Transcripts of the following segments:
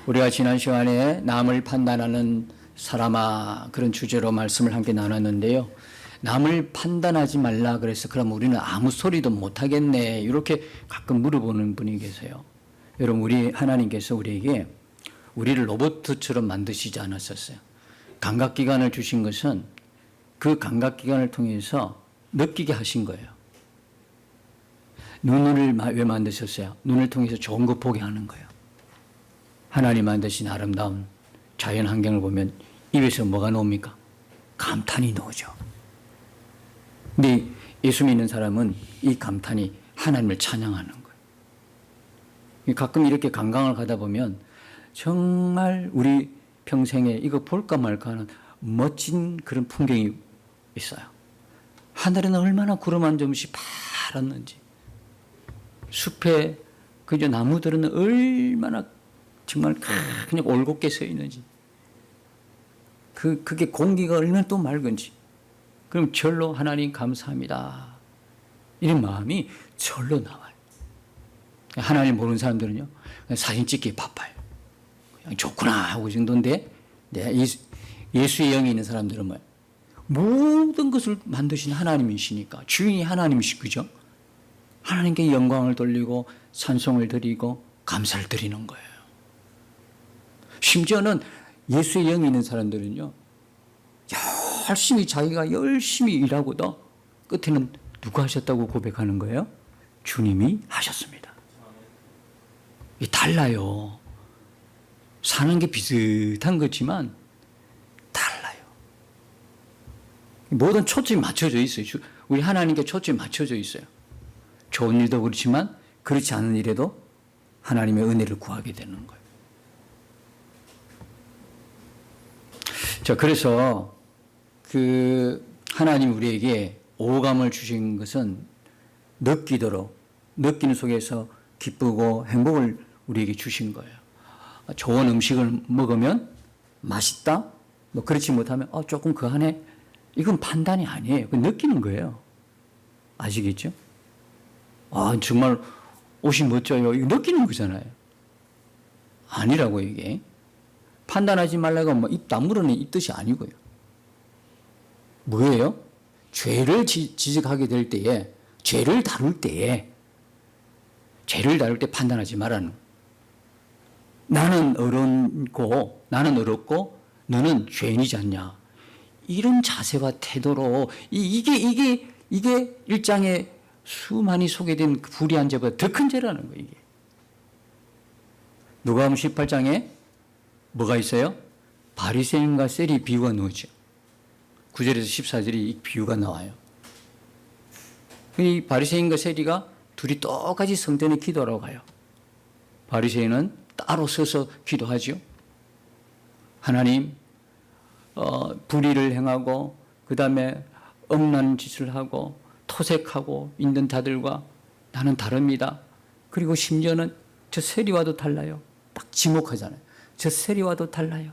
우리가 지난 시간에 남을 판단하는 사람아 그런 주제로 말씀을 함께 나눴는데요. 남을 판단하지 말라 그래서 그럼 우리는 아무 소리도 못 하겠네 이렇게 가끔 물어보는 분이 계세요. 여러분 우리 하나님께서 우리에게 우리를 로봇처럼 만드시지 않았었어요. 감각기관을 주신 것은 그 감각기관을 통해서 느끼게 하신 거예요. 눈을 왜 만드셨어요? 눈을 통해서 좋은 거 보게 하는 거예요. 하나님 만드신 아름다운 자연 환경을 보면 입에서 뭐가 나옵니까? 감탄이 나오죠. 근데 예수 믿는 사람은 이 감탄이 하나님을 찬양하는 거예요. 가끔 이렇게 관광을 가다 보면 정말 우리 평생에 이거 볼까 말까 하는 멋진 그런 풍경이 있어요. 하늘에는 얼마나 구름 한 점씩 파랗는지, 숲에 그저 나무들은 얼마나 정말 그냥 올곧게 서 있는지, 그게 공기가 얼마나 또 맑은지, 그럼 절로 하나님 감사합니다 이런 마음이 절로 나와요. 하나님 모르는 사람들은요 사진 찍기에 바빠요. 그냥 좋구나 하고 정도인데 예수의 영이 있는 사람들은 뭐예요? 모든 것을 만드신 하나님이시니까 주인이 하나님이시 그죠? 하나님께 영광을 돌리고 찬송을 드리고 감사를 드리는 거예요. 심지어는 예수의 영이 있는 사람들은요 열심히 자기가 열심히 일하고도 끝에는 누가 하셨다고 고백하는 거예요? 주님이 하셨습니다. 이게 달라요. 사는 게 비슷한 거지만 달라요. 모든 초점이 맞춰져 있어요. 우리 하나님께 초점이 맞춰져 있어요. 좋은 일도 그렇지만 그렇지 않은 일에도 하나님의 은혜를 구하게 되는 거예요. 자, 그래서 하나님 우리에게 오감을 주신 것은 느끼는 속에서 기쁘고 행복을 우리에게 주신 거예요. 좋은 음식을 먹으면 맛있다? 뭐 그렇지 못하면 조금 그 안에 이건 판단이 아니에요. 그 느끼는 거예요. 아시겠죠? 정말 옷이 멋져요. 이거 느끼는 거잖아요. 아니라고 이게. 판단하지 말라고 뭐 입 다물어내 이 뜻이 아니고요. 뭐예요? 죄를 지적하게 될 때에, 죄를 다룰 때 판단하지 말라는 거예요. 나는 어렵고 너는 죄인이지 않냐. 이런 자세와 태도로 이게 1장에 수많이 소개된 불의한 죄보다 더 큰 죄라는 거예요. 이게. 누가복음 18장에 뭐가 있어요? 바리새인과 세리 비유가 나오죠. 9절에서 14절이 이 비유가 나와요. 이 바리새인과 세리가 둘이 똑같이 성전에 기도하러 가요. 바리새인은 따로 서서 기도하죠. 하나님, 불의를 행하고 그 다음에 억난 짓을 하고 토색하고 있는 자들과 나는 다릅니다. 그리고 심지어는 저 세리와도 달라요. 딱 지목하잖아요. 저 세리와도 달라요.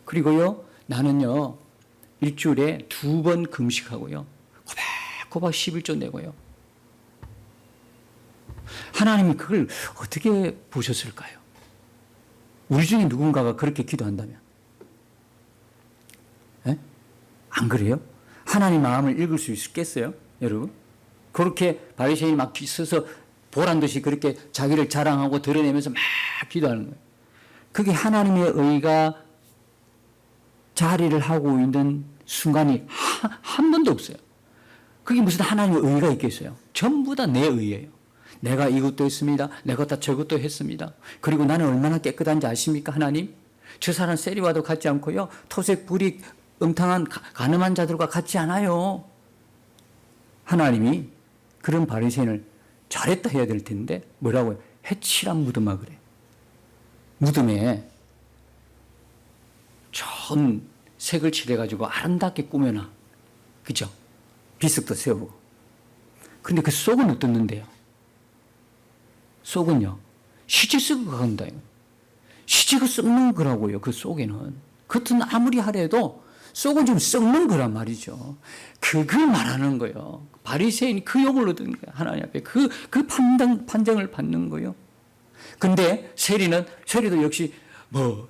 그리고요, 나는요, 일주일에 2번 금식하고요, 꼬박꼬박 11조 내고요. 하나님이 그걸 어떻게 보셨을까요? 우리 중에 누군가가 그렇게 기도한다면? 에? 안 그래요? 하나님 마음을 읽을 수 있겠어요? 여러분? 그렇게 바리새인이 막 서서 보란 듯이 그렇게 자기를 자랑하고 드러내면서 막 기도하는 거예요. 그게 하나님의 의가 자리를 하고 있는 순간이 한 번도 없어요. 그게 무슨 하나님의 의가 있겠어요? 전부 다 내 의예요. 내가 이것도 했습니다. 내가 다 저것도 했습니다. 그리고 나는 얼마나 깨끗한지 아십니까, 하나님? 저 사람 세리와도 같지 않고요. 토색, 불이, 음탕한 가늠한 자들과 같지 않아요. 하나님이 그런 바리새인을 잘했다 해야 될 텐데 뭐라고요? 해칠한 무덤아 그래. 무덤에 좋은 색을 칠해가지고 아름답게 꾸며놔. 그죠? 비석도 세우고. 근데 그 속은 어떻는데요? 속은요, 시체 썩어 간다. 시체가 썩는 거라고요, 그 속에는. 겉은 아무리 하래도 속은 좀 썩는 거란 말이죠. 그걸 말하는 거예요. 바리새인이 그 욕을 얻은 거예요. 하나님 앞에 판정을 받는 거예요. 근데 세리도 역시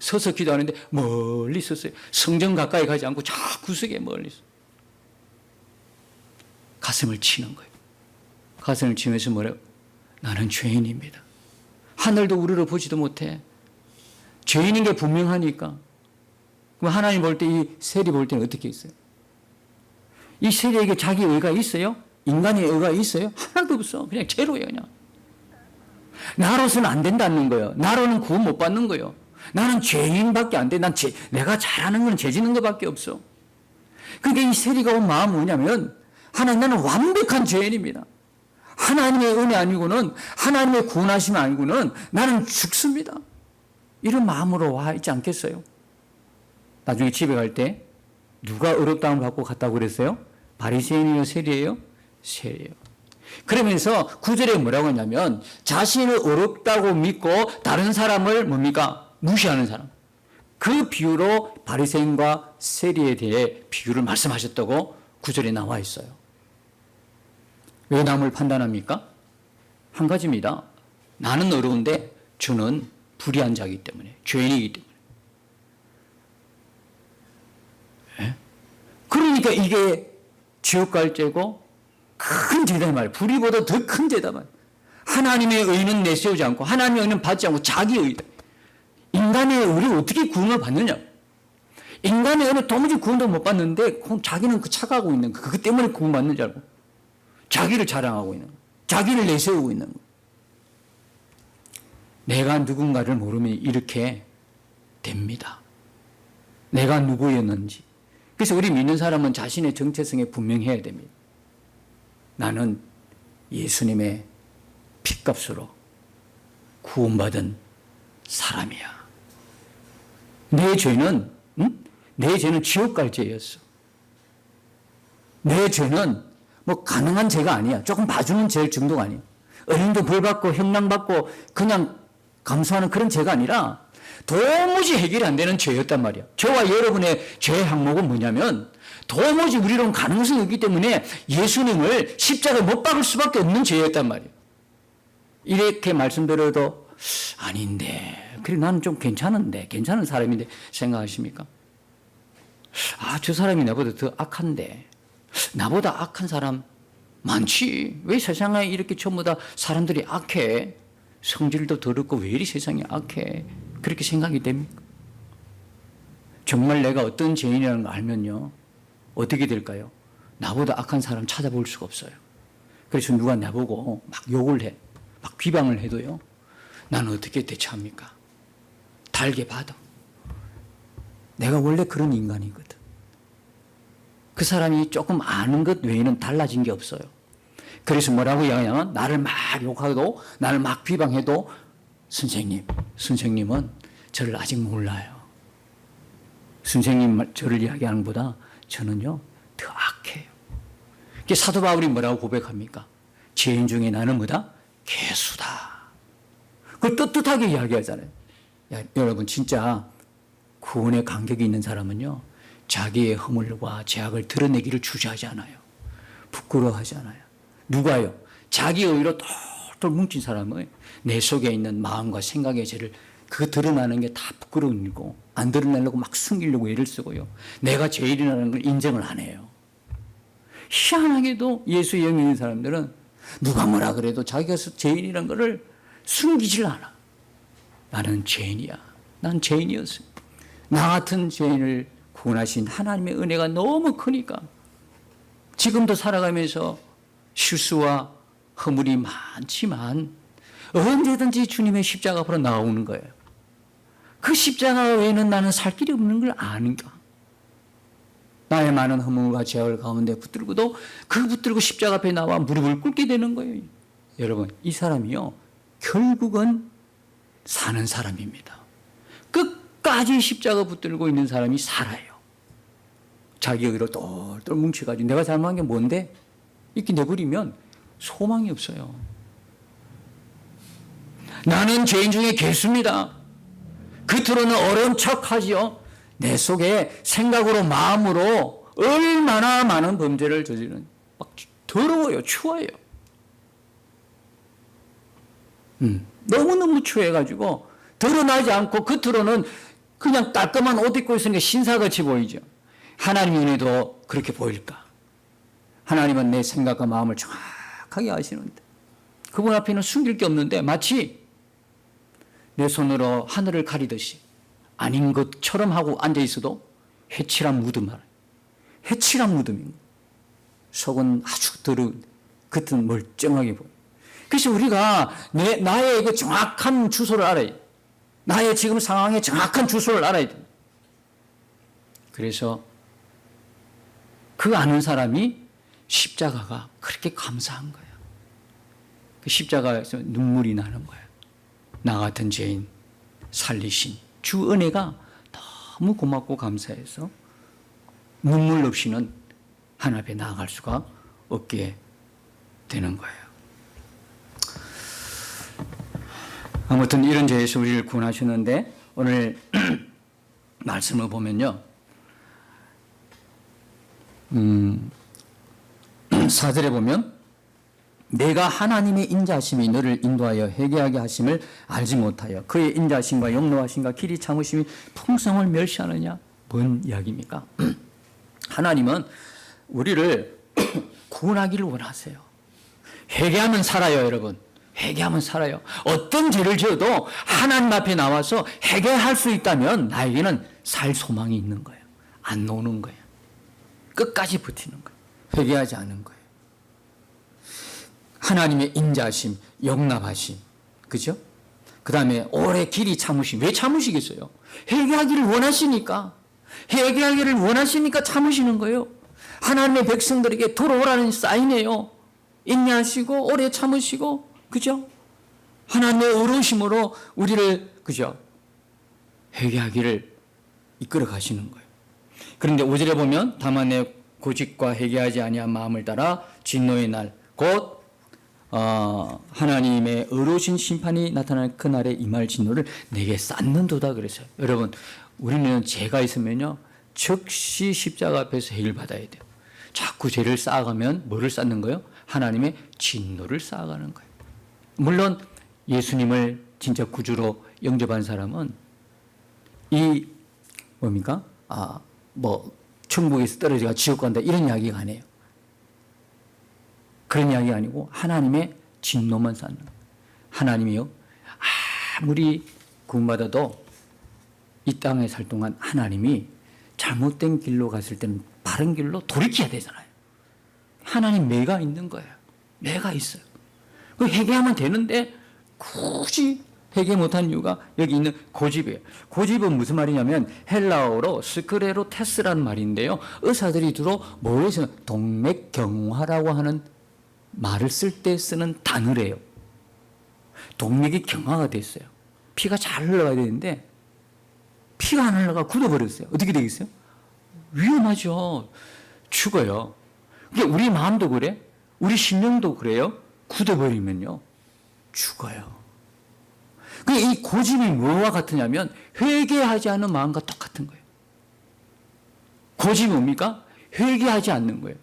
서서 기도하는데 멀리 있었어요. 성전 가까이 가지 않고 저 구석에 멀리 있어요. 가슴을 치는 거예요. 가슴을 치면서 뭐래요? 나는 죄인입니다. 하늘도 우리를 보지도 못해. 죄인인 게 분명하니까. 그럼 하나님 볼 때 이 세리 볼 때는 어떻게 있어요? 이 세리에게 자기 의가 있어요? 인간의 의가 있어요? 하나도 없어. 그냥 제로예요, 그냥. 나로서는 안 된다는 거예요. 나로는 구원 못 받는 거예요. 나는 죄인밖에 안 돼. 내가 잘하는 건 죄 짓는 것밖에 없어. 그러니까 이 세리가 온 마음은 뭐냐면, 하나님, 나는 완벽한 죄인입니다. 하나님의 은혜 아니고는, 하나님의 구원하심 아니고는 나는 죽습니다. 이런 마음으로 와 있지 않겠어요? 나중에 집에 갈 때 누가 어렵다함을 받고 갔다고 그랬어요? 바리새인이요, 세리예요? 세리예요. 그러면서 9절에 뭐라고 했냐면, 자신을 어렵다고 믿고 다른 사람을 뭡니까? 무시하는 사람. 그 비유로 바리새인과 세리에 대해 비유를 말씀하셨다고 9절에 나와 있어요. 왜 남을 판단합니까? 한 가지입니다. 나는 어려운데 저는 불의한 자이기 때문에, 죄인이기 때문에. 네? 그러니까 이게 지옥 갈 죄고 큰 죄다 말이에요. 불의보다 더 큰 죄다 말이에요. 하나님의 의는 내세우지 않고, 하나님의 의는 받지 않고 자기 의다. 인간의 의를 어떻게 구원을 받느냐? 인간의 의는 도무지 구원도 못 받는데 자기는 그 착하고 있는 거, 그것 때문에 구원받는 줄 알고 자기를 자랑하고 있는 거, 자기를 내세우고 있는 거. 내가 누군가를 모르면 이렇게 됩니다. 내가 누구였는지. 그래서 우리 믿는 사람은 자신의 정체성에 분명해야 됩니다. 나는 예수님의 핏값으로 구원받은 사람이야. 내 죄는 지옥 갈 죄였어. 내 죄는 뭐 가능한 죄가 아니야. 조금 봐주는 죄 정도가 아니야. 어린도 벌받고 형량받고 그냥 감수하는 그런 죄가 아니라 도무지 해결이 안 되는 죄였단 말이야. 저와 여러분의 죄 항목은 뭐냐면, 도무지 우리로는 가능성이 없기 때문에 예수님을 십자가에 못 박을 수밖에 없는 죄였단 말이야. 이렇게 말씀드려도 아닌데, 그래 나는 좀 괜찮은 사람인데 생각하십니까? 저 사람이 나보다 더 악한데, 나보다 악한 사람 많지. 왜 세상에 이렇게 전부 다 사람들이 악해? 성질도 더럽고 왜 이리 세상이 악해? 그렇게 생각이 됩니까? 정말 내가 어떤 죄인이라는 걸 알면요, 어떻게 될까요? 나보다 악한 사람 찾아볼 수가 없어요. 그래서 누가 나보고 막 욕을 해, 막 비방을 해도요, 나는 어떻게 대처합니까? 달게 받아. 내가 원래 그런 인간이거든. 그 사람이 조금 아는 것 외에는 달라진 게 없어요. 그래서 뭐라고 이야기하냐면, 나를 막 욕하고 나를 막 비방해도 선생님은 저를 아직 몰라요. 선생님 저를 이야기하는 것보다 저는요 더 악해요. 사도 바울이 뭐라고 고백합니까? 죄인 중에 나는 뭐다? 괴수다. 그걸 떳떳하게 이야기하잖아요. 여러분, 진짜 구원의 간격이 있는 사람은요, 자기의 허물과 죄악을 드러내기를 주저하지 않아요. 부끄러워하지 않아요. 누가요? 자기 의로 똘똘 뭉친 사람은 내 속에 있는 마음과 생각의 죄를 그 드러나는 게 다 부끄러운 일이고, 안 드러내려고 막 숨기려고 애를 쓰고요, 내가 죄인이라는 걸 인정을 안 해요. 희한하게도 예수의 영이 있는 사람들은 누가 뭐라 그래도 자기가 죄인이라는 것을 숨기질 않아. 나는 죄인이야. 난 죄인이었어. 나 같은 죄인을 구원하신 하나님의 은혜가 너무 크니까 지금도 살아가면서 실수와 허물이 많지만 언제든지 주님의 십자가 앞으로 나오는 거예요. 그 십자가 외에는 나는 살 길이 없는 걸 아는가. 나의 많은 허물과 죄악을 가운데 붙들고도 그 붙들고 십자가 앞에 나와 무릎을 꿇게 되는 거예요. 여러분, 이 사람이요, 결국은 사는 사람입니다. 끝까지 십자가 붙들고 있는 사람이 살아요. 자기 의로 똘똘 뭉쳐가지고 내가 잘못한 게 뭔데? 이렇게 내버리면 소망이 없어요. 나는 죄인 중에 괴수입니다. 겉으로는 어려운 척하지요. 내 속에 생각으로 마음으로 얼마나 많은 범죄를 저지르는, 막 더러워요. 추워요. 너무너무 추워가지고 드러나지 않고 겉으로는 그냥 깔끔한 옷 입고 있으니까 신사같이 보이죠. 하나님의 은혜도 그렇게 보일까? 하나님은 내 생각과 마음을 정확하게 아시는데 그분 앞에는 숨길 게 없는데 마치 내 손으로 하늘을 가리듯이 아닌 것처럼 하고 앉아 있어도 해칠한 무덤 알아요. 해칠한 무덤인 거예요. 속은 아주 더러운, 겉은 멀쩡하게 보여요. 그래서 우리가 나의 그 정확한 주소를 알아야 돼요. 나의 지금 상황의 정확한 주소를 알아야 돼요. 그래서 그 아는 사람이 십자가가 그렇게 감사한 거예요. 그 십자가에서 눈물이 나는 거예요. 나 같은 죄인 살리신 주 은혜가 너무 고맙고 감사해서 눈물 없이는 하나님 앞에 나아갈 수가 없게 되는 거예요. 아무튼 이런 죄에서 우리를 구원하셨는데 오늘 말씀을 보면요. 4절에 보면 내가 하나님의 인자하심이 너를 인도하여 회개하게 하심을 알지 못하여 그의 인자하심과 용노하심과 길이 참으심이 풍성을 멸시하느냐? 뭔 이야기입니까? 하나님은 우리를 구원하기를 원하세요. 회개하면 살아요, 여러분. 회개하면 살아요. 어떤 죄를 지어도 하나님 앞에 나와서 회개할 수 있다면 나에게는 살 소망이 있는 거예요. 안 노는 거예요. 끝까지 버티는 거예요. 회개하지 않은 거예요. 하나님의 인자하심, 용납하심, 그죠? 그 다음에 오래 길이 참으심. 왜 참으시겠어요? 회개하기를 원하시니까. 회개하기를 원하시니까 참으시는 거예요. 하나님의 백성들에게 돌아오라는 사인이에요. 인내하시고 오래 참으시고, 그죠? 하나님의 의로우심으로 우리를, 그죠? 회개하기를 이끌어 가시는 거예요. 그런데 5절에 보면 다만 내 고집과 회개하지 아니한 마음을 따라 진노의 날 곧 하나님의 의로우신 심판이 나타날 그날에 임할 진노를 내게 쌓는도다 그랬어요. 여러분, 우리는 죄가 있으면요 즉시 십자가 앞에서 해결받아야 돼요. 자꾸 죄를 쌓아가면 뭐를 쌓는 거예요? 하나님의 진노를 쌓아가는 거예요. 물론 예수님을 진짜 구주로 영접한 사람은 이 뭡니까? 천국에서 떨어져가 지옥 간다 이런 이야기가 아니에요. 그런 이야기가 아니고 하나님의 진노만 쌓는 거예요. 하나님이요 아무리 구원받아도 이 땅에 살 동안 하나님이 잘못된 길로 갔을 때는 바른 길로 돌이켜야 되잖아요. 하나님 매가 있는 거예요. 매가 있어요. 그 회개하면 되는데 굳이 회개 못한 이유가 여기 있는 고집이에요. 고집은 무슨 말이냐면 헬라어로 스크레로테스라는 말인데요. 의사들이 주로 뭐에서 동맥경화라고 하는 말을 쓸 때 쓰는 단어래요. 동맥이 경화가 됐어요. 피가 잘 흘러가야 되는데 피가 안 흘러가 굳어버렸어요. 어떻게 되겠어요? 위험하죠. 죽어요. 그러니까 우리 마음도 그래. 우리 심령도 그래요. 굳어버리면요. 죽어요. 이 고집이 뭐와 같으냐면 회개하지 않는 마음과 똑같은 거예요. 고집이 뭡니까? 회개하지 않는 거예요.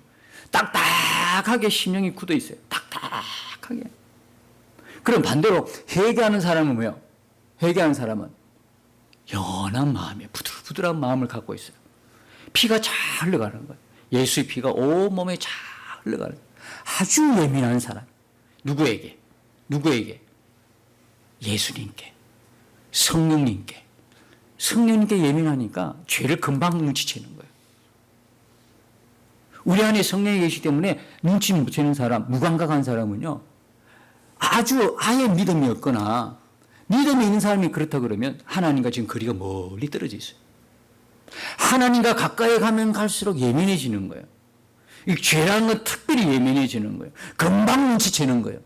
딱딱하게 심령이 굳어 있어요. 딱딱하게. 그럼 반대로 회개하는 사람은 뭐예요? 회개하는 사람은 연한 마음이에요. 부들부들한 마음을 갖고 있어요. 피가 잘 흘러가는 거예요. 예수의 피가 온몸에 잘 흘러가는 거예요. 아주 예민한 사람. 누구에게? 예수님께, 성령님께. 성령님께 예민하니까 죄를 금방 눈치채는 거예요. 우리 안에 성령이 계시기 때문에 눈치 못 채는 사람, 무감각한 사람은요, 아예 믿음이 없거나 믿음이 있는 사람이 그렇다 그러면 하나님과 지금 거리가 멀리 떨어져 있어요. 하나님과 가까이 가면 갈수록 예민해지는 거예요. 이 죄라는 건 특별히 예민해지는 거예요. 금방 눈치채는 거예요.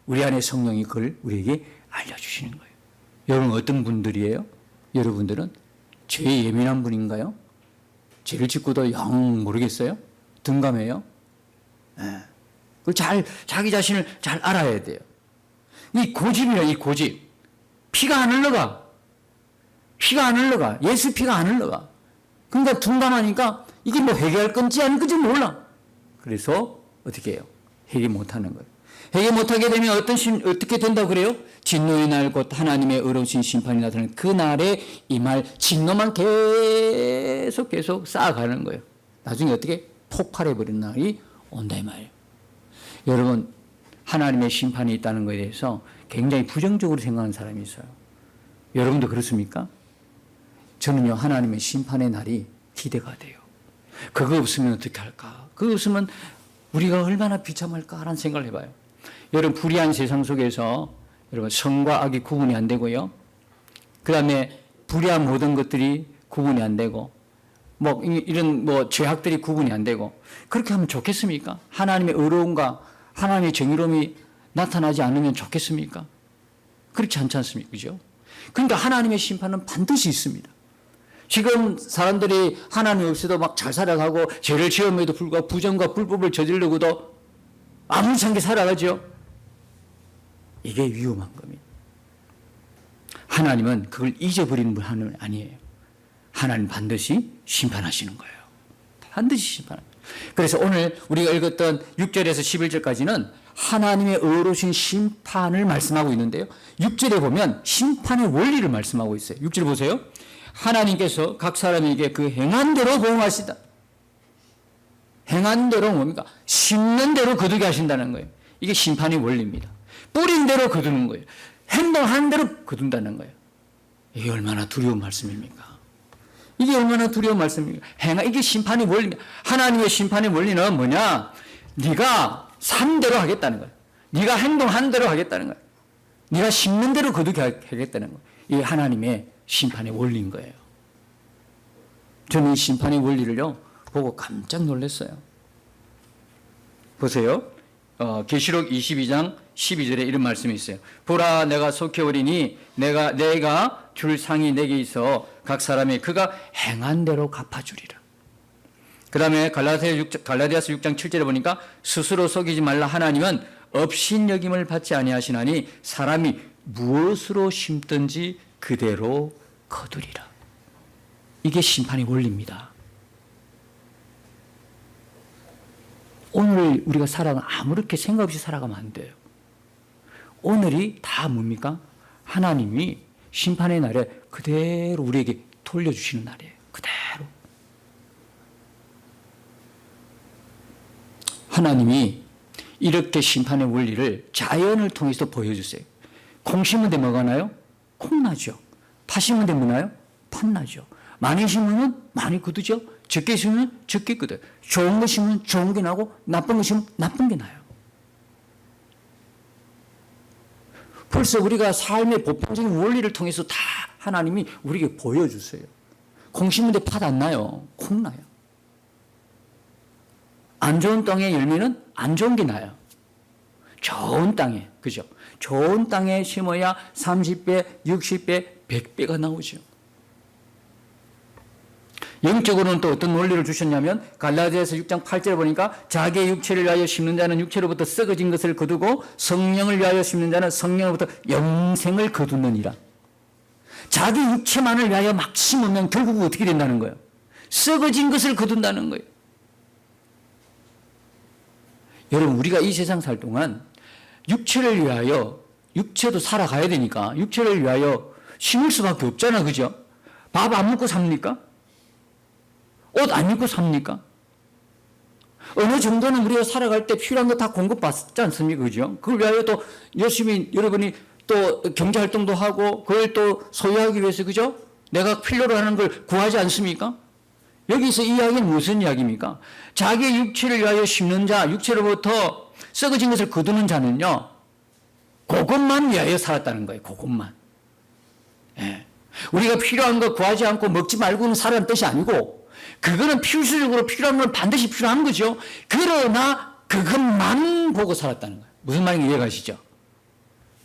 우리 안에 성령이 그걸 우리에게 알려주시는 거예요. 여러분 어떤 분들이에요? 여러분들은 죄에 예민한 분인가요? 죄를 짓고도 영 모르겠어요? 둔감해요? 네. 그걸 자기 자신을 잘 알아야 돼요. 이 고집이에요, 이 고집. 피가 안 흘러가. 예수 피가 안 흘러가. 그러니까 둔감하니까 이게 뭐 회개할 건지 아닌 건지 몰라. 그래서 어떻게 해요? 회개 못 하는 거예요. 회개 못하게 되면 어떻게 된다고 그래요? 진노의 날 곧 하나님의 의로우신 심판이 나타나는 그 날에 이 말 진노만 계속 쌓아가는 거예요. 나중에 어떻게 폭발해버리는 날이 온다 이 말이에요. 여러분, 하나님의 심판이 있다는 것에 대해서 굉장히 부정적으로 생각하는 사람이 있어요. 여러분도 그렇습니까? 저는요, 하나님의 심판의 날이 기대가 돼요. 그거 없으면 어떻게 할까? 그거 없으면 우리가 얼마나 비참할까? 라는 생각을 해봐요. 여러분, 불의한 세상 속에서 여러분, 선과 악이 구분이 안 되고요. 그 다음에 불의한 모든 것들이 구분이 안 되고, 이런 죄악들이 구분이 안 되고, 그렇게 하면 좋겠습니까? 하나님의 의로움과 하나님의 정의로움이 나타나지 않으면 좋겠습니까? 그렇지 않지 않습니까? 그죠? 그러니까 하나님의 심판은 반드시 있습니다. 지금 사람들이 하나님 없이도 막 잘 살아가고 죄를 지음에도 불구하고 부정과 불법을 저지르고도 아무렇지 않게 살아가죠. 이게 위험한 겁니다. 하나님은 그걸 잊어버리는 분 하나님 아니에요. 하나님 반드시 심판하시는 거예요. 반드시 심판합니다. 그래서 오늘 우리가 읽었던 6절에서 11절까지는 하나님의 의로우신 심판을 말씀하고 있는데요. 6절에 보면 심판의 원리를 말씀하고 있어요. 6절 보세요. 하나님께서 각 사람에게 그 행한 대로 보응하시다. 행한 대로 뭡니까? 심는 대로 거두게 하신다는 거예요. 이게 심판의 원리입니다. 뿌린 대로 거두는 거예요. 행동한 대로 거둔다는 거예요. 이게 얼마나 두려운 말씀입니까? 이게 얼마나 두려운 말씀입니까? 이게 심판의 원리입니다. 하나님의 심판의 원리는 뭐냐? 네가 산 대로 하겠다는 거예요. 네가 행동한 대로 하겠다는 거예요. 네가 심는 대로 거두게 하겠다는 거예요. 이게 하나님의 심판의 원리인 거예요. 저는 이 심판의 원리를요 보고 깜짝 놀랐어요. 보세요. 계시록 22장 12절에 이런 말씀이 있어요. 보라, 내가 속히 오리니 내가 줄 상이 내게 있어 각 사람이 그가 행한 대로 갚아주리라. 그 다음에 갈라디아서 6장 7절에 보니까 스스로 속이지 말라. 하나님은 업신여김을 받지 아니하시나니 사람이 무엇으로 심든지 그대로 거두리라. 이게 심판의 원리입니다. 오늘 우리가 아무렇게 생각 없이 살아가면 안 돼요. 오늘이 다 뭡니까? 하나님이 심판의 날에 그대로 우리에게 돌려주시는 날이에요. 그대로. 하나님이 이렇게 심판의 원리를 자연을 통해서 보여주세요. 콩 심은 데 뭐가 나요? 콩 나죠. 파 심은 데 뭐 나요? 팥 나죠. 많이 심으면 많이 거두죠. 적게 심으면 적게 거둬요. 좋은 거 심으면 좋은 게 나고 나쁜 거 심으면 나쁜 게 나요. 벌써 우리가 삶의 보편적인 원리를 통해서 다 하나님이 우리에게 보여주세요. 콩 심은 데 팥 안 나요. 콩 나요. 안 좋은 땅의 열매는 안 좋은 게 나요. 좋은 땅에, 그죠? 좋은 땅에 심어야 30배, 60배, 100배가 나오죠. 영적으로는 또 어떤 원리를 주셨냐면 갈라디아서 6장 8절에 보니까 자기의 육체를 위하여 심는 자는 육체로부터 썩어진 것을 거두고 성령을 위하여 심는 자는 성령으로부터 영생을 거두느니라. 자기 육체만을 위하여 막 심으면 결국 어떻게 된다는 거예요? 썩어진 것을 거둔다는 거예요. 여러분, 우리가 이 세상 살 동안 육체를 위하여, 육체도 살아가야 되니까 육체를 위하여 심을 수밖에 없잖아, 그죠? 밥 안 먹고 삽니까? 옷 안 입고 삽니까? 어느 정도는 우리가 살아갈 때 필요한 거 다 공급받지 않습니까? 그죠? 그걸 위하여 또 열심히 여러분이 또 경제활동도 하고 그걸 또 소유하기 위해서, 그죠? 내가 필요로 하는 걸 구하지 않습니까? 여기서 이 이야기는 무슨 이야기입니까? 자기의 육체를 위하여 심는 자, 육체로부터 썩어진 것을 거두는 자는요, 그것만 위하여 살았다는 거예요. 그것만. 예. 우리가 필요한 거 구하지 않고 먹지 말고는 살아는 뜻이 아니고, 그거는 필수적으로 필요한 건 반드시 필요한 거죠. 그러나 그것만 보고 살았다는 거예요. 무슨 말인지 이해가시죠?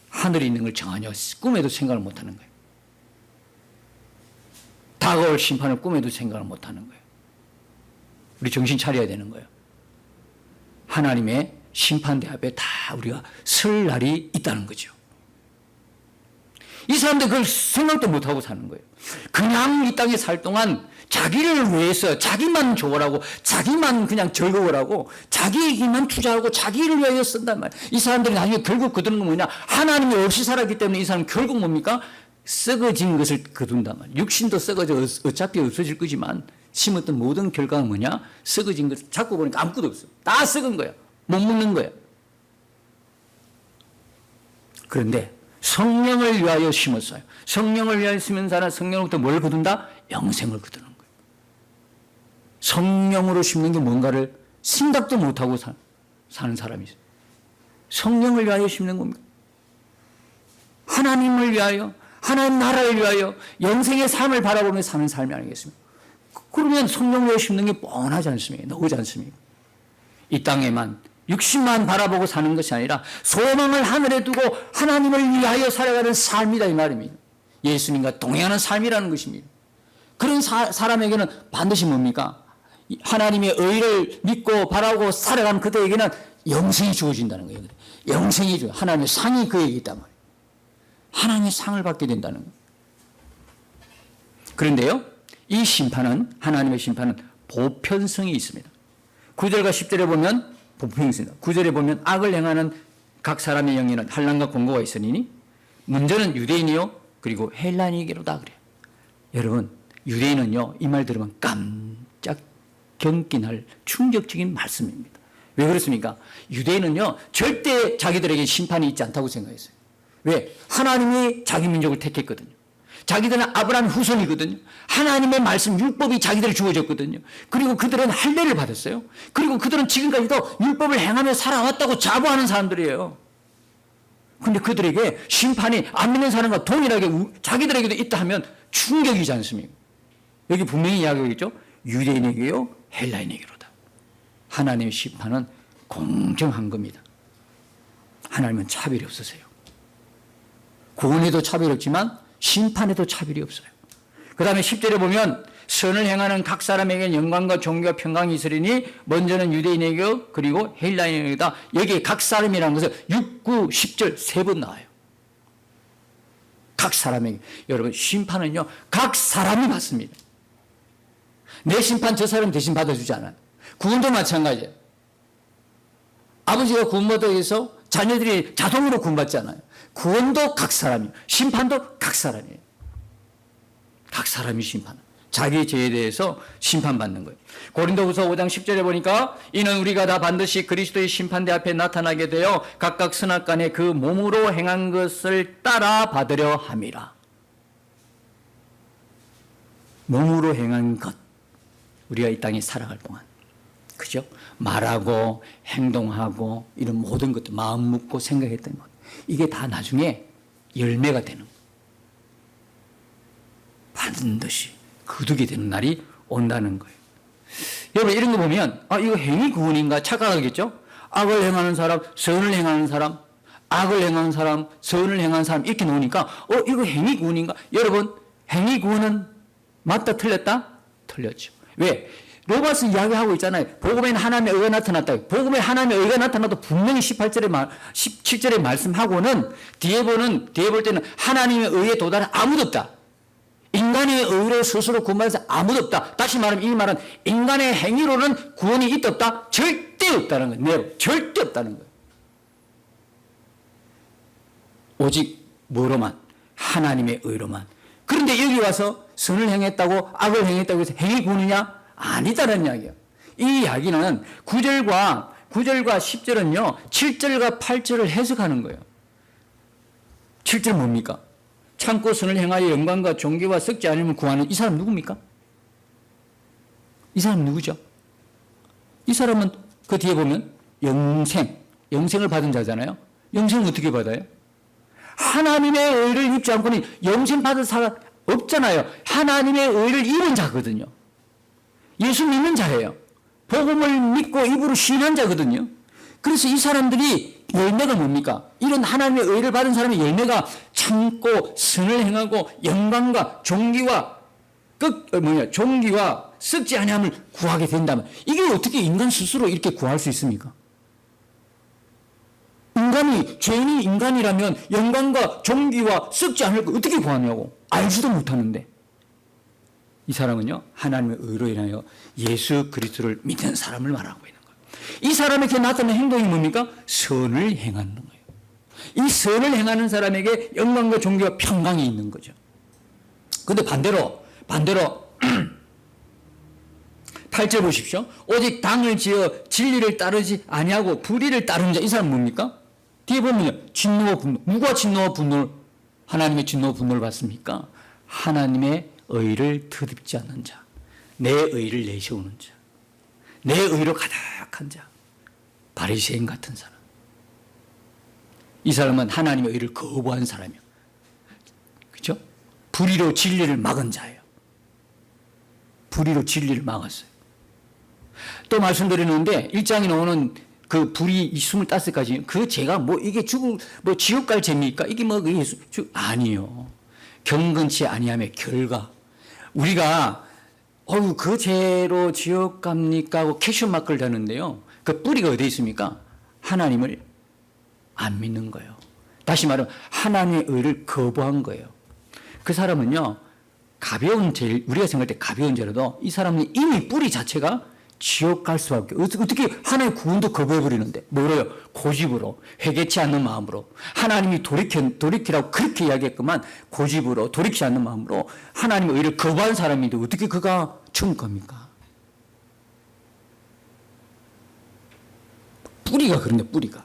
하늘에 있는 걸 전혀 꿈에도 생각을 못하는 거예요. 다가올 심판을 꿈에도 생각을 못하는 거예요. 우리 정신 차려야 되는 거예요. 하나님의 심판대 앞에 다 우리가 설 날이 있다는 거죠. 이 사람들 그걸 생각도 못하고 사는 거예요. 그냥 이 땅에 살 동안 자기를 위해서 자기만 좋으라고, 자기만 그냥 즐거우라고, 자기에게만 투자하고 자기를 위하여 쓴단 말이에요. 이 사람들이 나중에 결국 거두는 건 뭐냐? 하나님이 없이 살았기 때문에 이 사람은 결국 뭡니까? 썩어진 것을 거둔단 말이에요. 육신도 썩어져 어차피 없어질 거지만 심었던 모든 결과가 뭐냐? 썩어진 것. 자꾸 보니까 아무것도 없어. 다 썩은 거야. 못 먹는 거야. 그런데 성령을 위하여 심었어요. 성령을 위하여 심은 사람은 성령으로부터 뭘 거둔다? 영생을 거두는 거예요. 성령으로 심는 게 뭔가를 생각도 못하고 사는 사람이 있어요. 성령을 위하여 심는 겁니다. 하나님을 위하여, 하나님 나라를 위하여 영생의 삶을 바라보며 사는 삶이 아니겠습니까? 그러면 성령을 위하여 심는 게 뻔하지 않습니까? 나오지 않습니까? 이 땅에만 육신만 바라보고 사는 것이 아니라 소망을 하늘에 두고 하나님을 위하여 살아가는 삶이다 이 말입니다. 예수님과 동행하는 삶이라는 것입니다. 그런 사람에게는 반드시 뭡니까? 하나님의 의를 믿고 바라고 살아가는 그들에게는 영생이 주어진다는 거예요. 영생이 주어 하나님의 상이 그에게 있단 말이에요. 하나님의 상을 받게 된다는 거예요. 그런데요, 이 심판은, 하나님의 심판은 보편성이 있습니다. 9절과 10절에 보면 보편이 있습니다. 9절에 보면 악을 행하는 각 사람의 영에는 환난과 공고가 있으니 문제는 유대인이요 그리고 헬라인에게로다 그래요. 여러분, 유대인은요 이 말 들으면 깜짝 경긴할 충격적인 말씀입니다. 왜 그렇습니까? 유대인은요 절대 자기들에게 심판이 있지 않다고 생각했어요. 왜? 하나님이 자기 민족을 택했거든요. 자기들은 아브라함 후손이거든요. 하나님의 말씀 율법이 자기들이 주어졌거든요. 그리고 그들은 할례를 받았어요. 그리고 그들은 지금까지도 율법을 행하며 살아왔다고 자부하는 사람들이에요. 그런데 그들에게 심판이 안 믿는 사람과 동일하게 자기들에게도 있다 하면 충격이지 않습니까? 여기 분명히 이야기하겠죠. 유대인에게요 헬라인에게로다. 하나님의 심판은 공정한 겁니다. 하나님은 차별이 없으세요. 구원에도 차별이 없지만 심판에도 차별이 없어요. 그 다음에 10절에 보면 선을 행하는 각 사람에게는 영광과 존귀와 평강이 있으리니 먼저는 유대인에게 그리고 헬라인에게다. 여기에 각 사람이라는 것은 6, 9, 10절 세 번 나와요. 각 사람에게. 여러분 심판은요 각 사람이 받습니다. 내 심판 저 사람 대신 받아주지 않아요. 구원도 마찬가지예요. 아버지가 구원받기 위해서 자녀들이 자동으로 구원받지 않아요. 구원도 각 사람이에요. 심판도 각 사람이에요. 각 사람이 심판. 자기 죄에 대해서 심판받는 거예요. 고린도후서 5장 10절에 보니까 이는 우리가 다 반드시 그리스도의 심판대 앞에 나타나게 되어 각각 선악간에 그 몸으로 행한 것을 따라 받으려 함이라. 몸으로 행한 것. 우리가 이 땅에 살아갈 동안. 그죠? 말하고 행동하고 이런 모든 것들 마음 묻고 생각했던 것. 이게 다 나중에 열매가 되는 거예요. 반드시 거두게 되는 날이 온다는 거예요. 여러분 이런 거 보면 이거 행위 구원인가 착각하겠죠? 악을 행하는 사람, 선을 행하는 사람, 악을 행하는 사람, 선을 행하는 사람 이렇게 놓으니까 이거 행위 구원인가? 여러분 행위 구원은 맞다 틀렸다? 틀렸죠. 왜? 로마서 이야기하고 있잖아요. 복음에는 하나님의 의가 나타났다. 복음에 하나님의 의가 나타나도 분명히 17절에 말씀하고는 뒤에 볼 때는 하나님의 의에 도달한 아무도 없다. 인간의 의로 스스로 구원받아서 아무도 없다. 다시 말하면 이 말은 인간의 행위로는 구원이 있다 없다? 절대 없다는 거예요. 네, 절대 없다는 거예요. 오직 뭐로만? 하나님의 의로만. 그런데 여기 와서 선을 행했다고 악을 행했다고 해서 행위 구원이냐? 아니다라는 이야기예요. 이 이야기는 9절과 10절은요 7절과 8절을 해석하는 거예요. 7절 뭡니까? 참고 선을 행하여 영광과 존귀와 썩지 않으면 구하는 이 사람 누굽니까? 이 사람 누구죠? 이 사람은 그 뒤에 보면 영생을 받은 자잖아요. 영생을 어떻게 받아요? 하나님의 의를 입지 않고는 영생 받을 사람 없잖아요. 하나님의 의를 입은 자거든요. 예수 믿는 자예요. 복음을 믿고 입으로 신한 자거든요. 그래서 이 사람들이 열매가 뭡니까? 이런 하나님의 의를 받은 사람의 열매가 참고 선을 행하고 영광과 존귀와 존귀와 썩지 아니함을 구하게 된다면 이게 어떻게 인간 스스로 이렇게 구할 수 있습니까? 죄인이 인간이라면 영광과 존귀와 썩지 않을 거 어떻게 구하냐고. 알지도 못하는데. 이 사람은요, 하나님의 의로 인하여 예수 그리스도를 믿는 사람을 말하고 있는 거예요. 이 사람에게 나타나는 행동이 뭡니까? 선을 행하는 거예요. 이 선을 행하는 사람에게 영광과 존귀와 평강이 있는 거죠. 그런데 반대로 8절 보십시오. 오직 당을 지어 진리를 따르지 아니하고 불의를 따르는 자, 이 사람 뭡니까? 뒤에 보면요, 진노와 분노. 누가 진노와 분노를, 하나님의 진노와 분노를 받습니까? 하나님의 의를 드립지 않는 자, 내 의를 내세우는 자, 내 의로 가득한 자, 바리새인 같은 사람. 이 사람은 하나님의 의를 거부한 사람이요. 그렇죠? 불의로 진리를 막은 자예요. 불의로 진리를 막았어요. 또 말씀드리는데 1장에 나오는 그 불의 25가지 그 죄가 뭐 이게 지옥 갈 죄입니까? 이게 뭐 아니요. 경건치 아니함의 결과. 우리가 그 죄로 지옥 갑니까 하고 퀘스천마크를 다는데요. 그 뿌리가 어디에 있습니까? 하나님을 안 믿는 거예요. 다시 말하면 하나님의 의를 거부한 거예요. 그 사람은요, 가벼운 죄, 우리가 생각할 때 가벼운 죄라도 이 사람은 이미 뿌리 자체가 지옥 갈 수밖에. 어떻게 하나님의 구원도 거부해버리는데. 뭐래요? 고집으로, 회개치 않는 마음으로. 하나님이 돌이키라고 그렇게 이야기했구만. 고집으로, 돌이키지 않는 마음으로 하나님의 의를 거부한 사람인데 어떻게 그가 천국 갑니까? 뿌리가 그런데, 뿌리가.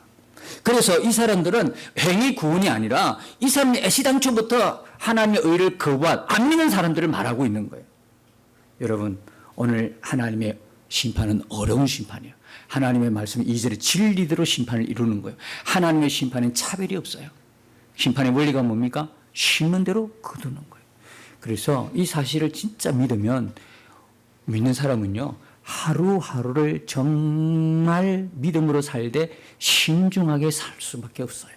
그래서 이 사람들은 행위 구원이 아니라 이 사람이 애시당초부터 하나님의 의를 거부한, 안 믿는 사람들을 말하고 있는 거예요. 여러분, 오늘 하나님의 심판은 어려운 심판이에요. 하나님의 말씀 2절에 진리대로 심판을 이루는 거예요. 하나님의 심판엔 차별이 없어요. 심판의 원리가 뭡니까? 심는 대로 거두는 거예요. 그래서 이 사실을 진짜 믿으면, 믿는 사람은요, 하루하루를 정말 믿음으로 살되 신중하게 살 수밖에 없어요.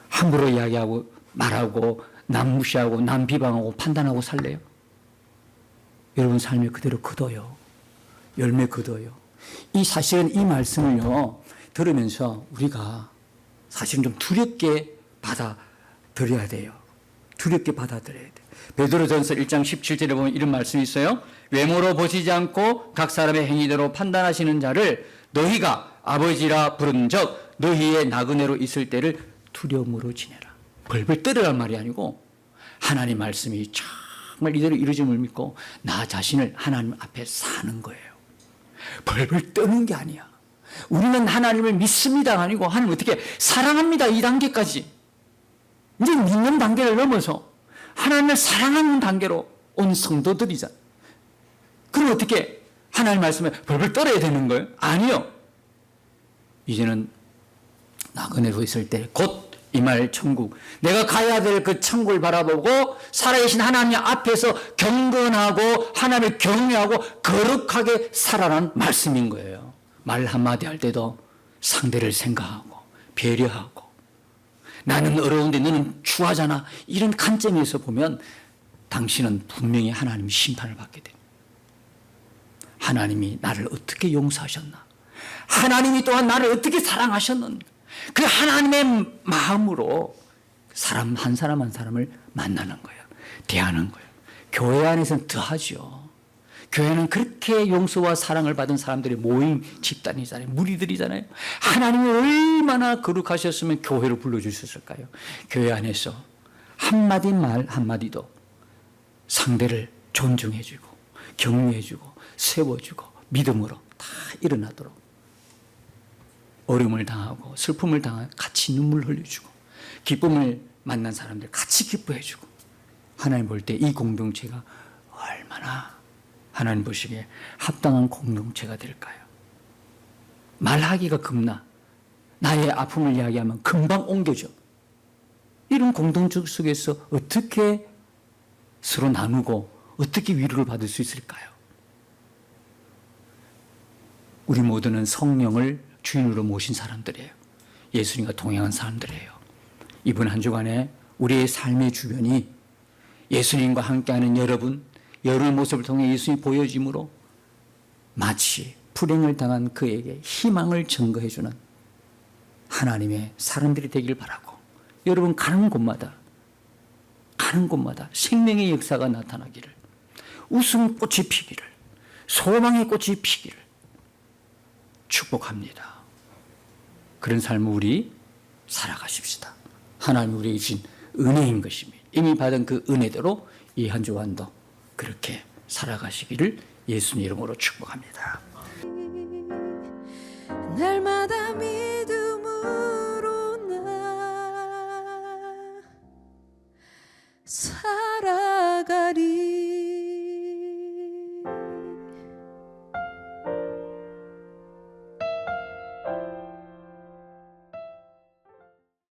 함부로 이야기하고 말하고 남 무시하고 남 비방하고 판단하고 살래요? 여러분 삶에 그대로 거둬요. 열매 거둬요. 이 사실은 이 말씀을요 들으면서 우리가 사실은 좀 두렵게 받아들여야 돼요. 두렵게 받아들여야 돼요. 베드로전서 1장 17절에 보면 이런 말씀이 있어요. 외모로 보시지 않고 각 사람의 행위대로 판단하시는 자를 너희가 아버지라 부른즉 너희의 나그네로 있을 때를 두려움으로 지내라. 벌벌 떨으란 말이 아니고 하나님 말씀이 정말 이대로 이루어짐을 믿고 나 자신을 하나님 앞에 사는 거예요. 벌벌 떠는 게 아니야. 우리는 하나님을 믿습니다가 아니고 하나님 어떻게 사랑합니다. 이 단계까지. 이제 믿는 단계를 넘어서 하나님을 사랑하는 단계로 온 성도들이잖아. 그럼 어떻게 하나님 말씀에 벌벌 떨어야 되는 거예요? 아니요. 이제는 나그네로 있을 때 곧 임할 천국, 내가 가야 될 그 천국을 바라보고 살아계신 하나님 앞에서 경건하고 하나님을 경외하고 거룩하게 살아난 말씀인 거예요. 말 한마디 할 때도 상대를 생각하고 배려하고 나는 어려운데 너는 추하잖아. 이런 관점에서 보면 당신은 분명히 하나님의 심판을 받게 됩니다. 하나님이 나를 어떻게 용서하셨나? 하나님이 또한 나를 어떻게 사랑하셨는가? 그 하나님의 마음으로 사람 한 사람 한 사람을 만나는 거예요. 대하는 거예요. 교회 안에서는 더하죠. 교회는 그렇게 용서와 사랑을 받은 사람들의 모임 집단이잖아요. 무리들이잖아요. 하나님이 얼마나 거룩하셨으면 교회로 불러주셨을까요? 교회 안에서 한마디 말 한마디도 상대를 존중해주고 격려해주고 세워주고 믿음으로 다 일어나도록 어려움을 당하고 슬픔을 당하고 같이 눈물 흘려주고 기쁨을 만난 사람들 같이 기뻐해주고 하나님 볼 때 이 공동체가 얼마나 하나님 보시기에 합당한 공동체가 될까요? 말하기가 겁나. 나의 아픔을 이야기하면 금방 옮겨져. 이런 공동체 속에서 어떻게 서로 나누고 어떻게 위로를 받을 수 있을까요? 우리 모두는 성령을 주인으로 모신 사람들이에요. 예수님과 동행한 사람들이에요. 이번 한 주간에 우리의 삶의 주변이 예수님과 함께하는 여러분의 모습을 통해 예수님이 보여짐으로 마치 불행을 당한 그에게 희망을 증거해주는 하나님의 사람들이 되길 바라고, 여러분 가는 곳마다 생명의 역사가 나타나기를, 웃음꽃이 피기를, 소망의 꽃이 피기를 축복합니다. 그런 삶을 우리 살아가십시다. 하나님 우리에게 주신 은혜인 것입니다. 이미 받은 그 은혜대로 이 한 주간도 그렇게 살아가시기를 예수님 이름으로 축복합니다. 날마다 믿음으로 나